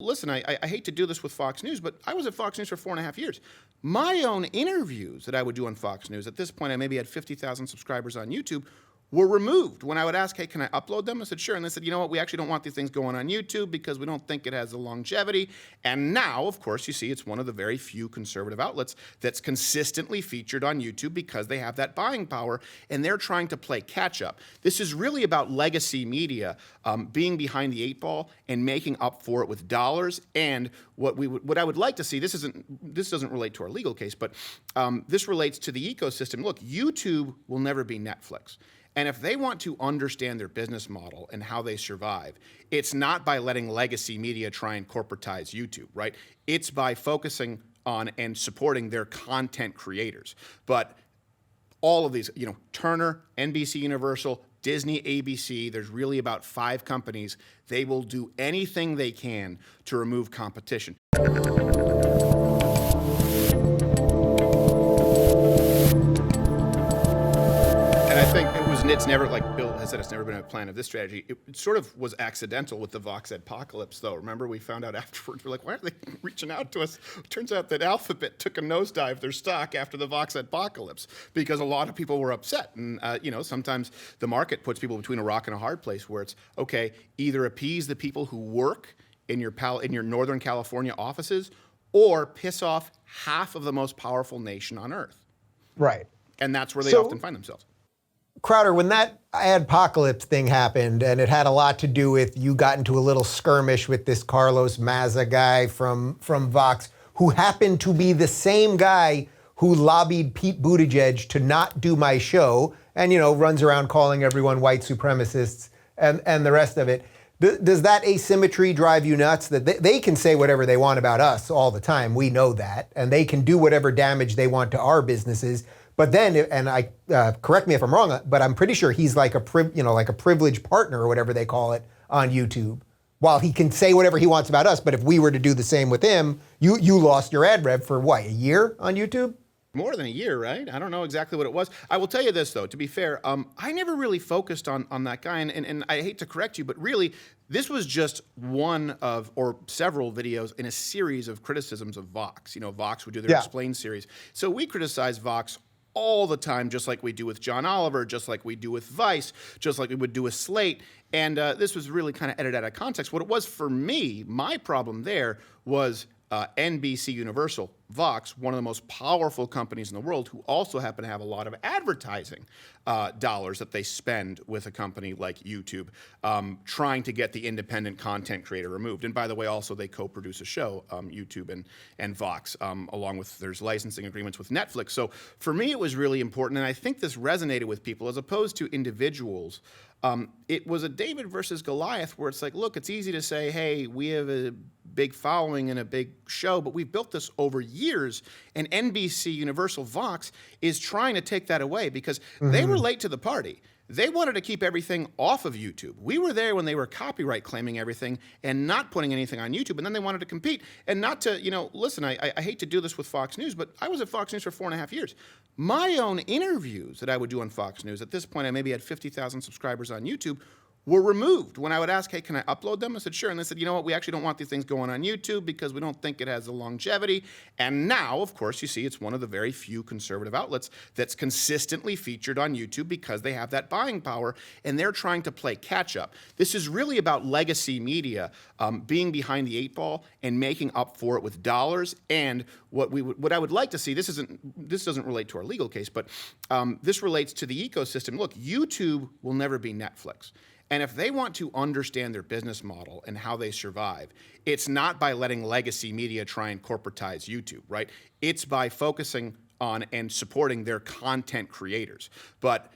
Listen, I hate to do this with Fox News, but I was at Fox News for 4.5 years. My own interviews that I would do on Fox News, at this point I maybe had 50,000 subscribers on YouTube, were removed. When I would ask, hey, can I upload them? I said, sure. And they said, you know what, we actually don't want these things going on YouTube because we don't think it has the longevity. And now, of course, you see it's one of the very few conservative outlets that's consistently featured on YouTube because they have that buying power and they're trying to play catch up. This is really about legacy media being behind the eight ball and making up for it with dollars. And what I would like to see, this doesn't relate to our legal case, but this relates to the ecosystem. Look, YouTube will never be Netflix. And if they want to understand their business model and how they survive, it's not by letting legacy media try and corporatize YouTube, right? It's by focusing on and supporting their content creators. But all of these, Turner, NBC Universal, Disney, ABC, there's really about 5 companies. They will do anything they can to remove competition. It's never, like Bill has said, it's never been a plan of this strategy. It sort of was accidental with the Vox Adpocalypse, though. Remember, we found out afterwards, we're like, why aren't they reaching out to us? It turns out that Alphabet took a nosedive their stock after the Vox Adpocalypse because a lot of people were upset. And, sometimes the market puts people between a rock and a hard place where it's, okay, either appease the people who work in your Northern California offices or piss off half of the most powerful nation on earth. Right. And that's where they often find themselves. Crowder, when that Adpocalypse thing happened, and it had a lot to do with you got into a little skirmish with this Carlos Maza guy from Vox, who happened to be the same guy who lobbied Pete Buttigieg to not do my show and, runs around calling everyone white supremacists and the rest of it. Does that asymmetry drive you nuts? That they can say whatever they want about us all the time. We know that. And they can do whatever damage they want to our businesses. But then, and I correct me if I'm wrong, but I'm pretty sure he's like a privileged partner or whatever they call it on YouTube. While he can say whatever he wants about us, but if we were to do the same with him, you lost your ad rev for what, a year on YouTube? More than a year, right? I don't know exactly what it was. I will tell you this, though, to be fair, I never really focused on that guy, and I hate to correct you, but really, this was just one of, or several videos in a series of criticisms of Vox. Vox would do their Explain series. So we criticize Vox all the time, just like we do with John Oliver, just like we do with Vice, just like we would do with Slate. And this was really kind of edited out of context. What it was for me, my problem there was NBC Universal, Vox, one of the most powerful companies in the world, who also happen to have a lot of advertising dollars that they spend with a company like YouTube, trying to get the independent content creator removed. And by the way, also they co-produce a show, YouTube and Vox, along with there's licensing agreements with Netflix. So for me, it was really important, and I think this resonated with people as opposed to individuals. It was a David versus Goliath where it's like, look, it's easy to say, hey, we have a big following and a big show, but we've built this over years, and NBC Universal Vox is trying to take that away because they were late to the party. They wanted to keep everything off of YouTube. We were there when they were copyright claiming everything and not putting anything on YouTube, and then they wanted to compete. And not to, listen, I hate to do this with Fox News, but I was at Fox News for 4.5 years. My own interviews that I would do on Fox News, at this point I maybe had 50,000 subscribers on YouTube, were removed. When I would ask, hey, can I upload them? I said, sure. And they said, you know what, we actually don't want these things going on YouTube because we don't think it has the longevity. And now, of course, you see it's one of the very few conservative outlets that's consistently featured on YouTube because they have that buying power and they're trying to play catch up. This is really about legacy media being behind the eight ball and making up for it with dollars. And what I would like to see, this doesn't relate to our legal case, but this relates to the ecosystem. Look, YouTube will never be Netflix. And if they want to understand their business model and how they survive, it's not by letting legacy media try and corporatize YouTube, right? It's by focusing on and supporting their content creators. But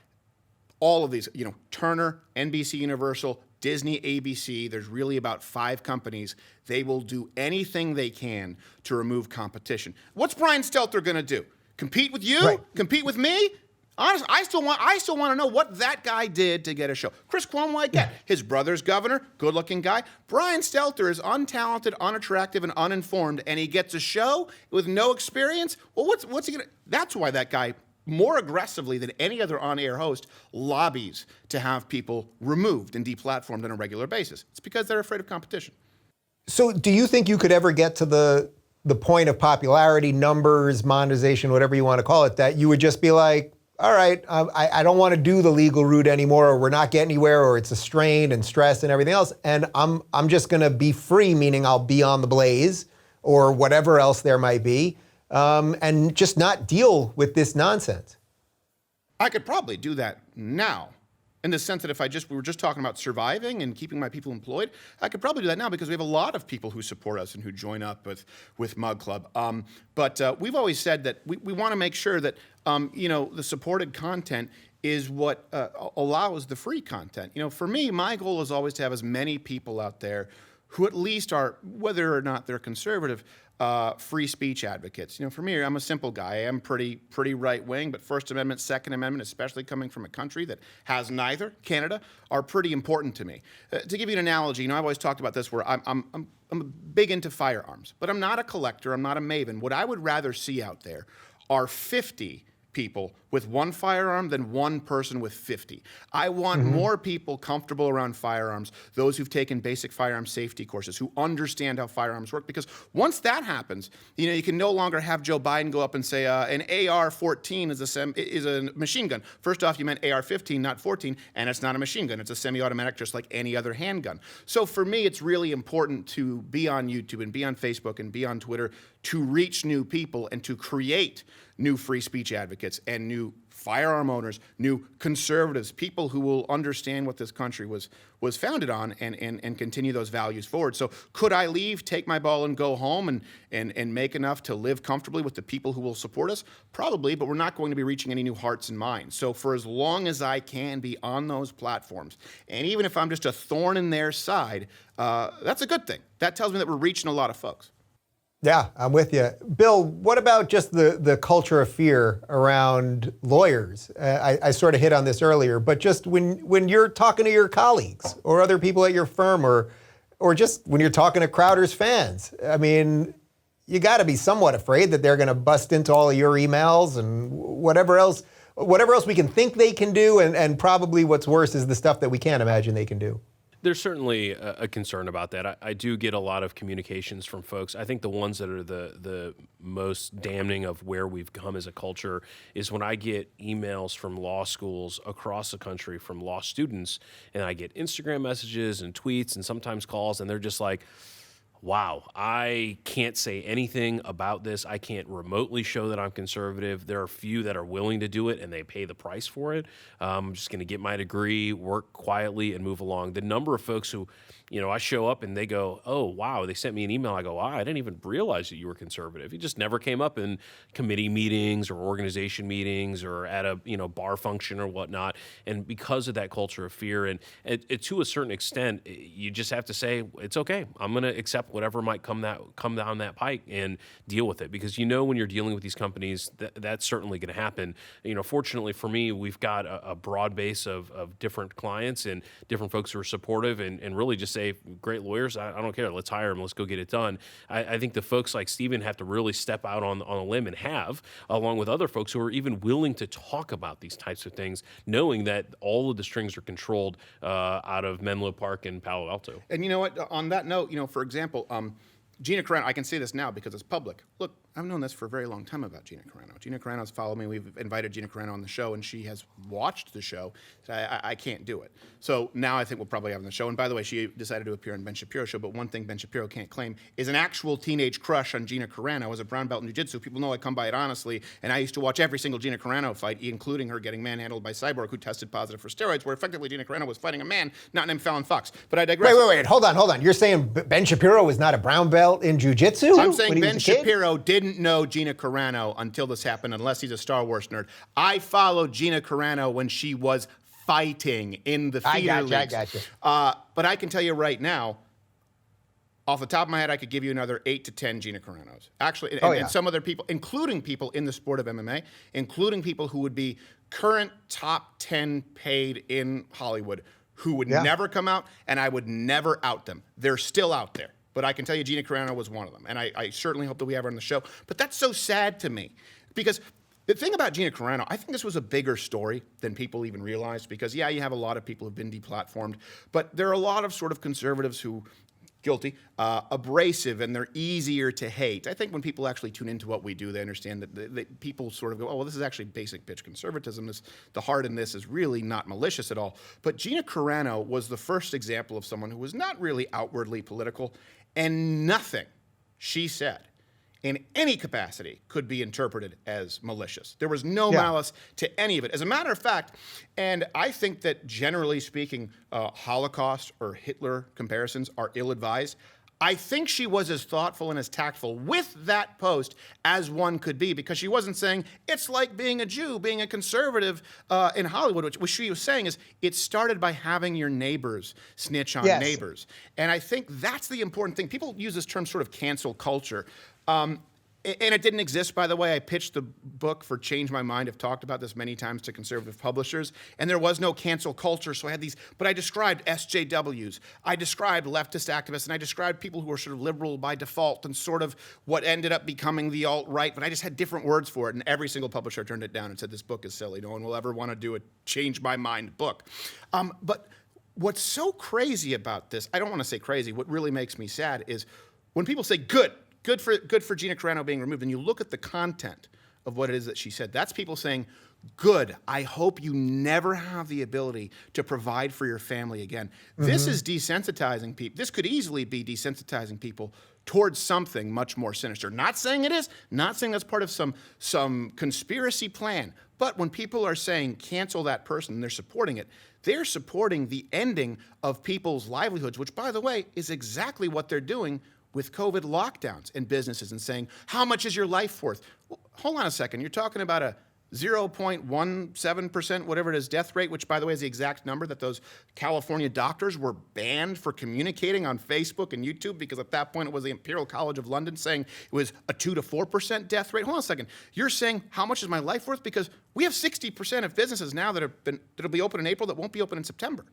all of these, Turner, NBC Universal, Disney, ABC, there's really about 5 companies. They will do anything they can to remove competition. What's Brian Stelter going to do? Compete with you? Right. Compete with me? Honestly, I still want to know what that guy did to get a show. Chris Cuomo, I get. His brother's governor, good-looking guy. Brian Stelter is untalented, unattractive, and uninformed, and he gets a show with no experience? Well, what's he gonna? That's why that guy, more aggressively than any other on-air host, lobbies to have people removed and deplatformed on a regular basis. It's because they're afraid of competition. So do you think you could ever get to the point of popularity, numbers, monetization, whatever you want to call it, that you would just be like, all right, I don't want to do the legal route anymore, or we're not getting anywhere, or it's a strain and stress and everything else, and I'm just going to be free, meaning I'll be on the blaze or whatever else there might be, and just not deal with this nonsense? I could probably do that now. In the sense that if we were just talking about surviving and keeping my people employed, I could probably do that now because we have a lot of people who support us and who join up with Mug Club. But we've always said that we want to make sure that the supported content is what allows the free content. For me, my goal is always to have as many people out there who at least are, whether or not they're conservative, free speech advocates. For me, I'm a simple guy. I am pretty right wing, but First Amendment, Second Amendment, especially coming from a country that has neither, Canada, are pretty important to me. To give you an analogy, I've always talked about this where I'm big into firearms, but I'm not a collector. I'm not a maven. What I would rather see out there are 50 people with one firearm than one person with 50. I want more people comfortable around firearms, those who've taken basic firearm safety courses, who understand how firearms work, because once that happens, you can no longer have Joe Biden go up and say an AR-14 is a machine gun. First off, you meant AR-15, not 14, and it's not a machine gun. It's a semi-automatic just like any other handgun. So for me, it's really important to be on YouTube and be on Facebook and be on Twitter to reach new people and to create new free speech advocates and new firearm owners, new conservatives, people who will understand what this country was founded on and continue those values forward. So could I leave, take my ball and go home and make enough to live comfortably with the people who will support us? Probably, but we're not going to be reaching any new hearts and minds. So for as long as I can be on those platforms, and even if I'm just a thorn in their side, that's a good thing. That tells me that we're reaching a lot of folks. Yeah, I'm with you. Bill, what about just the culture of fear around lawyers? I sort of hit on this earlier, but just when you're talking to your colleagues or other people at your firm or just when you're talking to Crowder's fans, I mean, you got to be somewhat afraid that they're going to bust into all of your emails and whatever else we can think they can do, and probably what's worse is the stuff that we can't imagine they can do. There's certainly a concern about that. I do get a lot of communications from folks. I think the ones that are the most damning of where we've come as a culture is when I get emails from law schools across the country from law students, and I get Instagram messages and tweets and sometimes calls, and they're just like, wow, I can't say anything about this. I can't remotely show that I'm conservative. There are a few that are willing to do it, and they pay the price for it. I'm just going to get my degree, work quietly, and move along. The number of folks who, I show up and they go, oh, wow, they sent me an email. I go, wow, I didn't even realize that you were conservative. It just never came up in committee meetings or organization meetings or at a bar function or whatnot. And because of that culture of fear, and to a certain extent, you just have to say, it's okay. I'm going to accept whatever might come down that pike and deal with it, because when you're dealing with these companies, that's certainly going to happen. Fortunately for me, we've got a broad base of different clients and different folks who are supportive and really just say, great lawyers, I don't care, let's hire them, let's go get it done. I think the folks like Stephen have to really step out on a limb, and have, along with other folks who are even willing to talk about these types of things, knowing that all of the strings are controlled out of Menlo Park and Palo Alto. And you know what? On that note, for example, Gina Carano, I can say this now because it's public. Look, I've known this for a very long time about Gina Carano. Gina Carano's followed me. We've invited Gina Carano on the show, and she has watched the show. So I can't do it. So now I think we'll probably have on the show. And by the way, she decided to appear on Ben Shapiro's show. But one thing Ben Shapiro can't claim is an actual teenage crush on Gina Carano. As a brown belt in jiu-jitsu, people know I come by it honestly. And I used to watch every single Gina Carano fight, including her getting manhandled by Cyborg, who tested positive for steroids, where effectively Gina Carano was fighting a man not named Fallon Fox. But I digress. Wait. Hold on. You're saying Ben Shapiro was not a brown belt in jiu-jitsu? I'm saying Ben Shapiro didn't know Gina Carano until this happened, unless he's a Star Wars nerd. I followed Gina Carano when she was fighting in the theater leagues. I got you. But I can tell you right now, off the top of my head, I could give you another 8 to 10 Gina Caranos. Actually, and some other people, including people in the sport of MMA, including people who would be current top 10 paid in Hollywood, who would never come out, and I would never out them. They're still out there. But I can tell you Gina Carano was one of them. And I certainly hope that we have her on the show. But that's so sad to me. Because the thing about Gina Carano, I think this was a bigger story than people even realized. Because, you have a lot of people who've been deplatformed. But there are a lot of sort of conservatives who guilty, abrasive, and they're easier to hate. I think when people actually tune into what we do, they understand that people sort of go, oh, well, this is actually basic pitch conservatism. The heart in this is really not malicious at all. But Gina Carano was the first example of someone who was not really outwardly political, and nothing she said in any capacity could be interpreted as malicious. There was no malice to any of it. As a matter of fact, and I think that generally speaking, Holocaust or Hitler comparisons are ill-advised. I think she was as thoughtful and as tactful with that post as one could be, because she wasn't saying, it's like being a Jew, being a conservative in Hollywood, which what she was saying is, it started by having your neighbors snitch on neighbors. And I think that's the important thing. People use this term sort of cancel culture. And it didn't exist, by the way. I pitched the book for Change My Mind. I've talked about this many times to conservative publishers. And there was no cancel culture, so I had these. But I described SJWs. I described leftist activists. And I described people who were sort of liberal by default and sort of what ended up becoming the alt-right. But I just had different words for it. And every single publisher turned it down and said, this book is silly. No one will ever want to do a Change My Mind book. But what's so crazy about this, I don't want to say crazy, what really makes me sad is when people say, good for Gina Carano being removed, and you look at the content of what it is that she said, that's people saying, good, I hope you never have the ability to provide for your family again. This is desensitizing people. This could easily be desensitizing people towards something much more sinister. Not saying it is, not saying that's part of some conspiracy plan, but when people are saying cancel that person and they're supporting it, they're supporting the ending of people's livelihoods, which, by the way, is exactly what they're doing with COVID lockdowns and businesses, and saying, how much is your life worth? Well, hold on a second. You're talking about a 0.17%, whatever it is, death rate, which, by the way, is the exact number that those California doctors were banned for communicating on Facebook and YouTube, because at that point it was the Imperial College of London saying it was a 2 to 4% death rate. Hold on a second. You're saying, how much is my life worth? Because we have 60% of businesses now that'll be open in April that won't be open in September.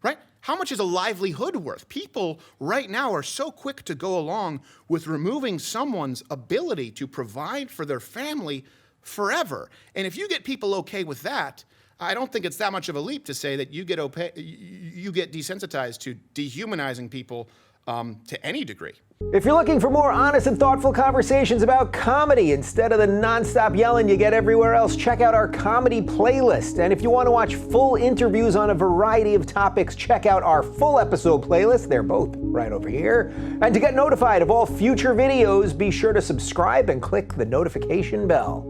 Right? How much is a livelihood worth? People right now are so quick to go along with removing someone's ability to provide for their family forever. And if you get people okay with that, I don't think it's that much of a leap to say that you get desensitized to dehumanizing people to any degree. If you're looking for more honest and thoughtful conversations about comedy instead of the nonstop yelling you get everywhere else, check out our comedy playlist. And if you want to watch full interviews on a variety of topics, check out our full episode playlist. They're both right over here. And to get notified of all future videos, be sure to subscribe and click the notification bell.